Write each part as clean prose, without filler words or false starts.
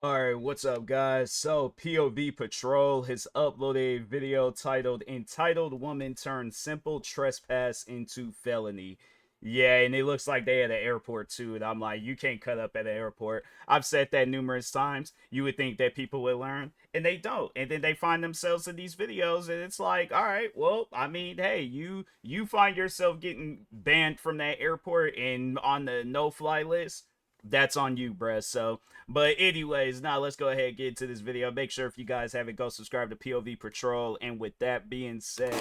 Alright, what's up guys? So POV Patrol has uploaded a video titled Entitled Woman Turns Simple Trespass into Felony. Yeah, and it looks like they at an airport too, and I'm like, you can't cut up at an airport. I've said that numerous times. You would think that people would learn, and they don't. And then they find themselves in these videos, and it's like, alright, well, I mean, hey, you find yourself getting banned from that airport and on the no-fly list. That's on you, bruh. So, but anyways, now let's go ahead and get into this video. Make sure if you guys haven't, go subscribe to POV Patrol. And with that being said,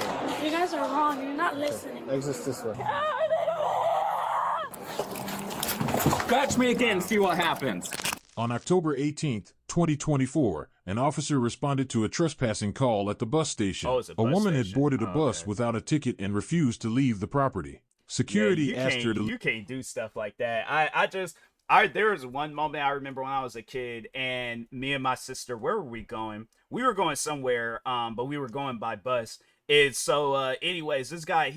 you guys are wrong. You're not listening. Exit this way. Fetch me again, see what happens. On October 18th, 2024, an officer responded to a trespassing call at the bus station. Oh, it's a bus woman had station. boarded a Oh, bus okay. without a ticket and refused to leave the property. Security yeah, asked her to you can't do stuff like that. There was one moment I remember when I was a kid, and me and my sister, where were we going? We were going somewhere, but we were going by bus. Anyways, this guy,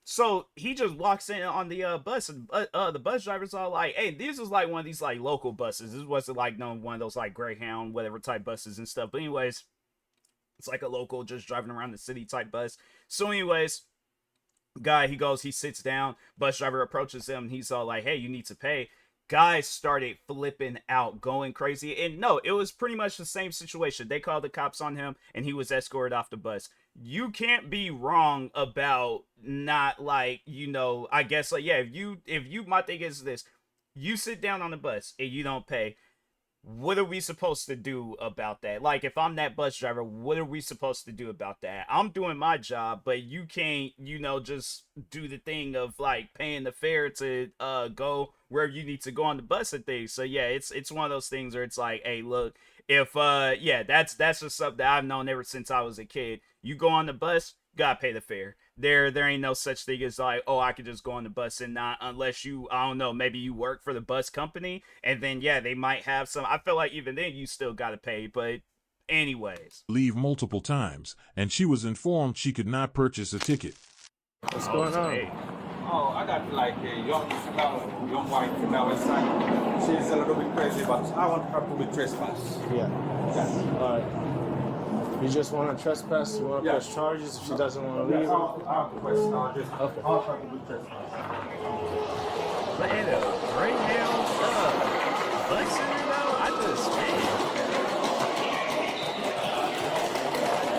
so he just walks in on the bus, and the bus driver's all like, hey, this is like one of these like local buses. This wasn't like one of those like Greyhound, whatever type buses and stuff. But anyways, it's like a local just driving around the city type bus. So anyways, guy, he sits down, bus driver approaches him, and he's all like, hey, you need to pay. Guys started flipping out, going crazy. And no, it was pretty much the same situation. They called the cops on him, and he was escorted off the bus. You can't be wrong about not, like, I guess, like, yeah, my thing is this: you sit down on the bus and you don't pay. What are we supposed to do about that? Like, if I'm that bus driver, what are we supposed to do about that? I'm doing my job, but you can't, just do the thing of like paying the fare to go wherever you need to go on the bus and things. So yeah, it's one of those things where it's like, hey, look, if yeah, that's just something that I've known ever since I was a kid. You go on the bus, gotta pay the fare. There ain't no such thing as like, oh, I could just go on the bus and not, unless you, I don't know, maybe you work for the bus company, and then yeah, they might have some. I feel like even then you still gotta pay. But anyways, leave multiple times, and she was informed she could not purchase a ticket. What's going on? Hey, Oh, I got like a young white female inside. She's a little bit crazy, but I want her to be trespass. Yeah. Yes. All right. You just want to trespass? You want to press charges if she doesn't want to leave? I have to question. Okay. I want her to be trespass. but in a Greyhound bus center though,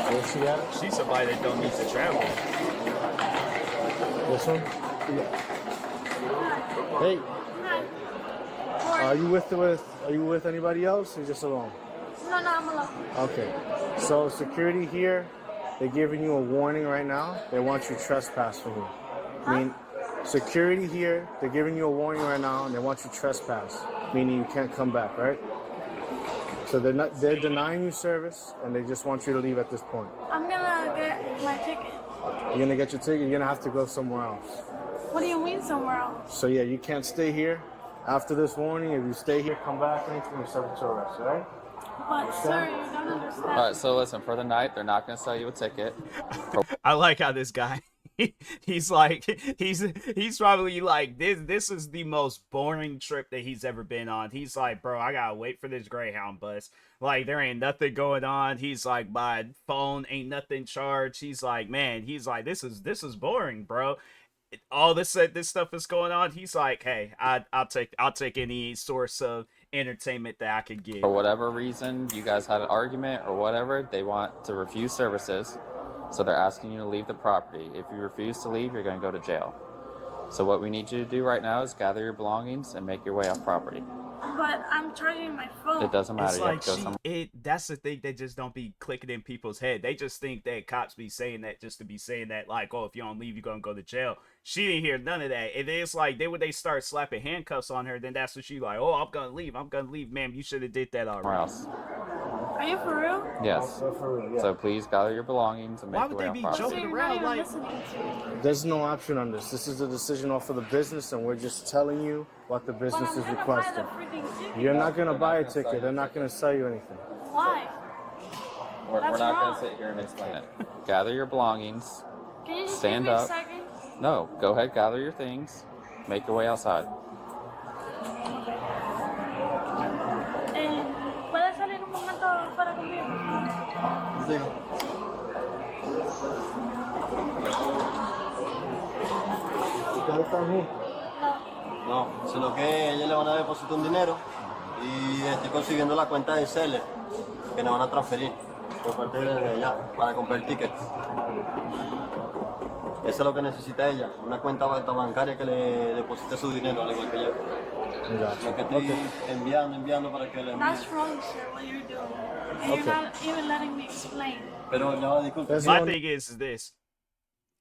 Where's she at? she's somebody that don't need to travel. This one? Yeah. Hey, Hi. are you with anybody else or just alone? No, I'm alone. Okay. So security here, they're giving you a warning right now. They want you trespass from here. I mean, security here, they're giving you a warning right now, and they want you trespass, meaning you can't come back, right? So they're denying you service, and they just want you to leave at this point. I'm gonna get my ticket. You're gonna get your ticket. You're gonna have to go somewhere else. What do you mean somewhere else? So yeah, you can't stay here. After this warning, if you stay here, come back, anything, you're subject to arrest, all right? But sir, you don't understand. Alright, so listen, for the night, they're not going to sell you a ticket. I like how this guy, he's like, he's probably like, this is the most boring trip that he's ever been on. He's like, bro, I gotta wait for this Greyhound bus. Like, there ain't nothing going on. He's like, my phone ain't nothing charged. He's like, man, he's like, this is boring, bro. All this stuff is going on. He's like, hey, I'll take any source of entertainment that I could get. For whatever reason, you guys had an argument or whatever, they want to refuse services. So they're asking you to leave the property. If you refuse to leave, you're going to go to jail. So what we need you to do right now is gather your belongings and make your way off property. But I'm charging my phone. It doesn't matter. It's You have like to go somewhere. that's the thing that just don't be clicking in people's head. They just think that cops be saying that just to be saying that, like, oh, if you don't leave, you're gonna go to jail. She didn't hear none of that. And then it's like when they start slapping handcuffs on her, then that's when she like, oh, I'm gonna leave, ma'am. You should have did that Somewhere already. else. Are you for real? Yes. For real, yeah. So please gather your belongings and make Why your would way they off be property. So joking you're not around even like? listening to me. There's no option on this. This is a decision off of the business, and we're just telling you what the But business I'm is gonna buy the requesting. freaking ticket. You're not gonna buy a ticket. They're not gonna sell you anything. Why? We're That's not wrong. going to sit here and explain it. Gather your belongings. Can you just Stand give me up. a second? No, go ahead, gather your things. Make your way outside. And Sigo. ¿Ustedes están juntos? No, sino que ella le van a depositar un dinero y estoy consiguiendo la cuenta de seller que nos van a transferir por parte de ella para comprar el ticket. Eso es lo que necesita ella, una cuenta bancaria que le deposite su dinero, al igual que yo. Lo que estoy enviando para que le envíe. That's wrong, sir, what you're doing. And you're not even letting me explain. Pero no, disculpe. My thing is this.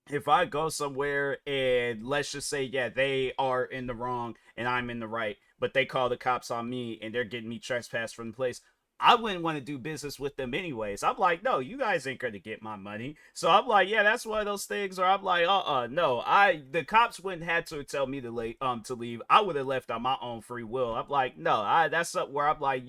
If I go somewhere and let's just say, yeah, they are in the wrong and I'm in the right, but they call the cops on me and they're getting me trespassed from the place, I wouldn't want to do business with them anyways. I'm like, no, you guys ain't gonna get my money. So I'm like, yeah, that's one of those things where I'm like, no, the cops wouldn't have to tell me to leave. I would have left on my own free will. I'm like, no, that's something where I'm like,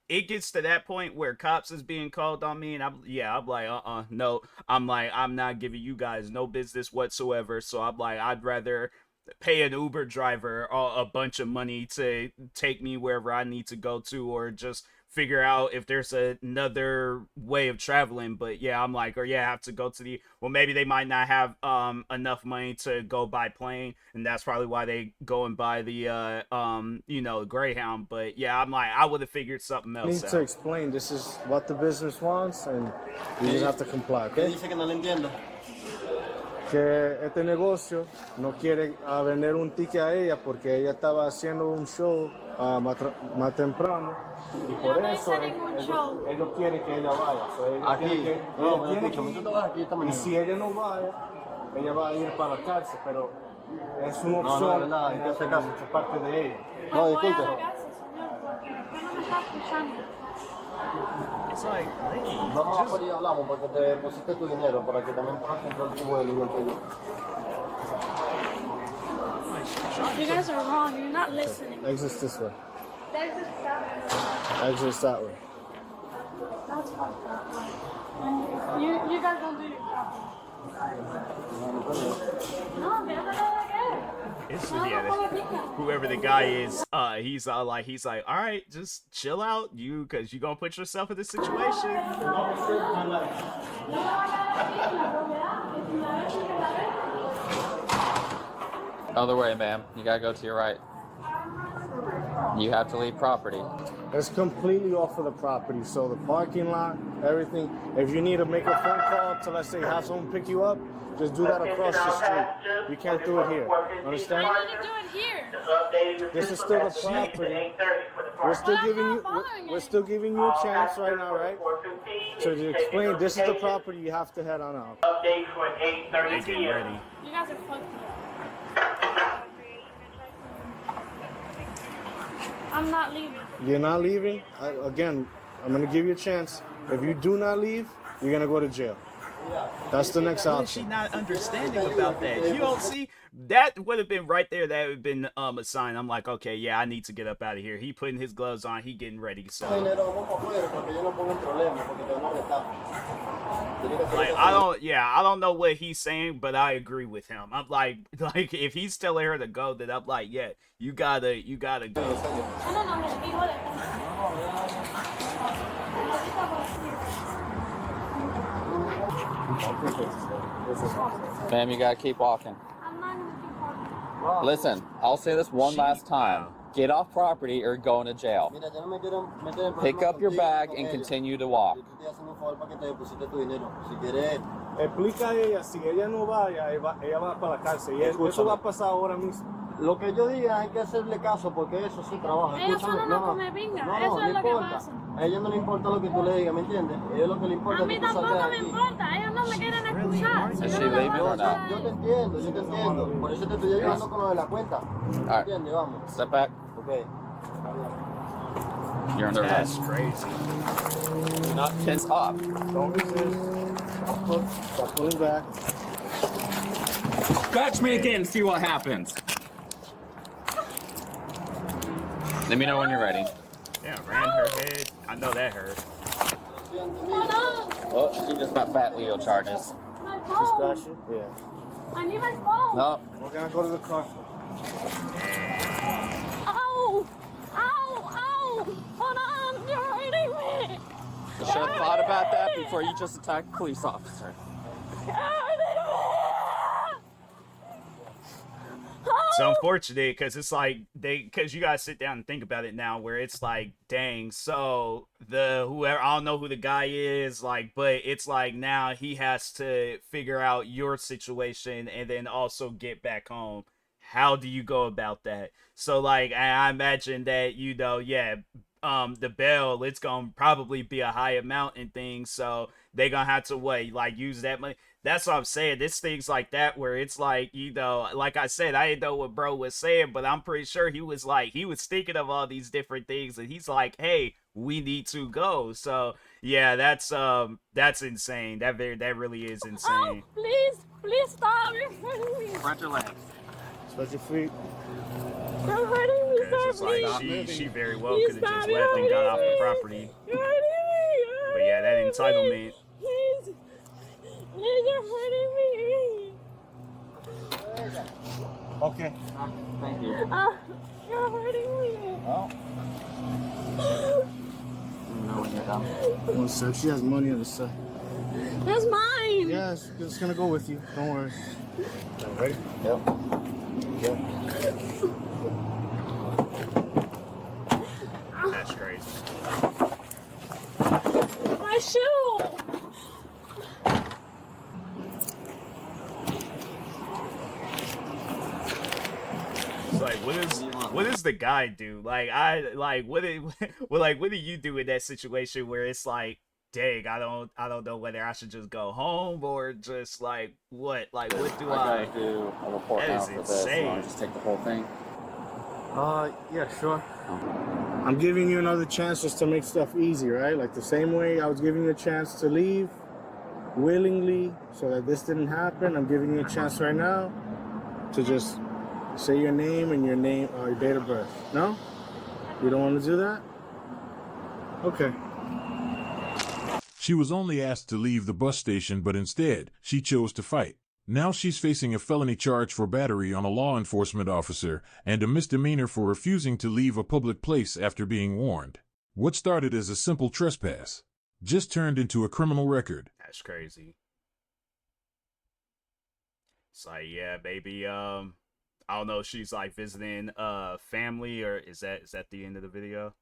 it gets to that point where cops is being called on me, and I'm like, no, I'm like, I'm not giving you guys no business whatsoever. So I'm like, I'd rather pay an Uber driver a bunch of money to take me wherever I need to go to, or just figure out if there's another way of traveling. But yeah, I'm like, I have to go to maybe they might not have enough money to go by plane, and that's probably why they go and buy the Greyhound. But yeah, I'm like, I would have figured something else Need to explain, this is what the business wants and you just have to comply, ¿Qué okay? dice que no le entiendo? Que este negocio no quiere vender un ticket a ella porque ella estaba haciendo un show más temprano y por no eso hice ningún show. ellos quieren que ella vaya. So, ellos Aquí. quieren que- No, ellos pero quieren escúchame, que- tú te vas aquí esta y mañana. si ella no vaya, ella va a ir para la cárcel, pero es una no, opción es verdad, hay que hacer caso. mucha parte de ella. No, Voy a disculpe. la casa, señor, porque usted no me está escuchando. It's like, lady, Vamos a por ahí hablamos porque te deposité tu dinero para que también puedas comprar tu vuelo igual que yo. You guys are wrong. You're not listening. Exit this way. There's this stuff. Exit that way. That's fucked up. Like, you guys don't do your job. No, get out again. it's No, yeah, no, no, whoever the guy is, he's like, all right, just chill out, because you gonna put yourself in this situation. Other way, ma'am. You gotta go to your right. You have to leave property. It's completely off of the property, so the parking lot, everything. If you need to make a phone call to, let's say, have someone pick you up, just do that across the street. You can't do it here. Understand? I need to do it here. This is still the property. We're still giving you a chance right now, right? So to explain, this is the property. You have to head on out. They get ready. You guys are fucked up. I'm not leaving. You're not leaving. Again, I'm gonna give you a chance. If you do not leave, you're gonna go to jail. That's the next What is she option. not understanding about that? You don't see, that would have been right there. That would have been a sign. I'm like, okay, yeah, I need to get up out of here. He putting his gloves on. He getting ready. So Dinero, vamos afuera porque yo no pongo en problemas porque te vamos a retar. Tienes que hacer like, eso. I don't know what he's saying, but I agree with him. I'm like if he's telling her to go, then I'm like, yeah, you gotta go. No, hijo de... Ma'am, you gotta keep walking. I'm not gonna keep walking. Listen, I'll say this one last time. Get off property or go into jail. Mira, yo no me quiero meter en Pick problemas up your contigo, bag con and ella. continue to walk. Yo te estoy haciendo un favor para que te deposite tu dinero. Si quieres, Explica a ella, si ella no vaya, ella va para la cárcel. Y eso va a pasar ahora mismo. lo que yo diga hay que hacerle caso porque eso es su trabajo. Ellos Escúchame, solo no comen pinga, no, eso no es lo que importa. pasa. A ella no le importa lo que tú le digas, ¿me entiendes? A ella lo que le importa A mí es que tú tampoco salgas me de aquí. importa, ellos no me quieren escuchar. Is Yo she no me leaving voy a or not? escuchar. Yo te entiendo. Por eso te estoy ayudando con lo de la cuenta. ¿Me Alright. entiendes? Vamos. Step back. Ok. You're under That's arrest. crazy. Not tense up. Don't resist. Stop pulling back. Scratch me again, see what happens. Let me know when you're ready. Yeah, ran her head. I know that hurt. Hold on, Oh, she just got fat Leo charges. my phone. Scratch it? Yeah. I need my phone. No. We're gonna go to the car. Ow! Ow! Ow! Hold on! You're hurting me! should have thought about that before you just attacked a police officer. It's unfortunate because it's like because you gotta sit down and think about it now, where it's like, dang, so whoever, I don't know who the guy is, like, but it's like now he has to figure out your situation and then also get back home. How do you go about that? So like I imagine that, the bail, it's gonna probably be a high amount and things, so they gonna have to like use that money. That's what I'm saying. It's things like that where it's like, like I said, I didn't know what bro was saying, but I'm pretty sure he was thinking of all these different things, and he's like, hey, we need to go. So yeah, that's insane. That really is insane. Oh, please stop. You're hurting me. Spread your legs. Spread your feet. You're hurting me, sir. It's like Please. she very well could have just left and got off the property. You're hurting me. But yeah, that entitlement. Please, you're hurting me. Okay. Thank you. You're hurting me. Well, No, when you're done. one sec. She has money on the side. That's mine. Yeah, it's gonna go with you. Don't worry. Ready? Yep. Yep. That's crazy. My shoe. It's like, what does the guy do? Like, what do you do in that situation where it's like, dang, I don't know whether I should just go home or just what do I gotta do a report That now is for this. insane. I'll just take the whole thing. Yeah, sure. I'm giving you another chance just to make stuff easy, right? Like the same way I was giving you a chance to leave willingly so that this didn't happen. I'm giving you a chance right now to just say your name and your date of birth. No? You don't want to do that? Okay. She was only asked to leave the bus station, but instead, she chose to fight. Now she's facing a felony charge for battery on a law enforcement officer and a misdemeanor for refusing to leave a public place after being warned. What started as a simple trespass just turned into a criminal record. That's crazy. It's like, yeah, baby, I don't know if she's like visiting family, or is that the end of the video?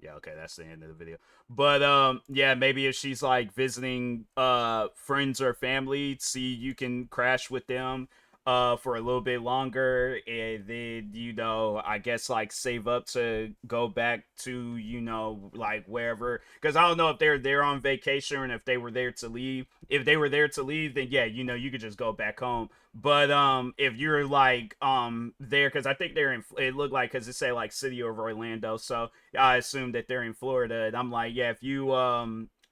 Yeah, okay, that's the end of the video. But yeah, maybe if she's like visiting friends or family, see you can crash with them for a little bit longer, and then I guess like save up to go back to like wherever, because I don't know if they're on vacation or if they were there to leave. If they were there to leave, then yeah, you could just go back home. But if you're like there, because I think they're in, it looked like, because it say like city of Orlando, so I assume that they're in Florida. And I'm like, yeah, if you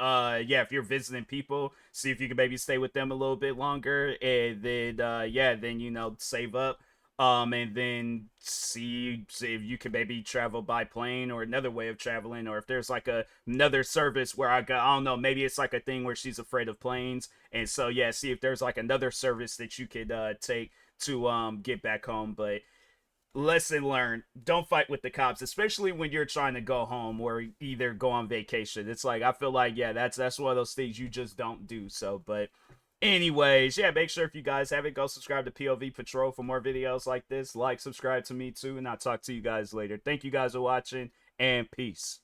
if you're visiting people, see if you can maybe stay with them a little bit longer, and then then save up, and then see if you can maybe travel by plane or another way of traveling, or if there's like another service where I don't know, maybe it's like a thing where she's afraid of planes, and so yeah, see if there's like another service that you could take to get back home. But lesson learned, don't fight with the cops, especially when you're trying to go home or either go on vacation. It's like, I feel like, yeah, that's one of those things you just don't do. So, but anyways, yeah, make sure if you guys haven't, go subscribe to POV Patrol for more videos like this. Like, subscribe to me too, and I'll talk to you guys later. Thank you guys for watching, and peace.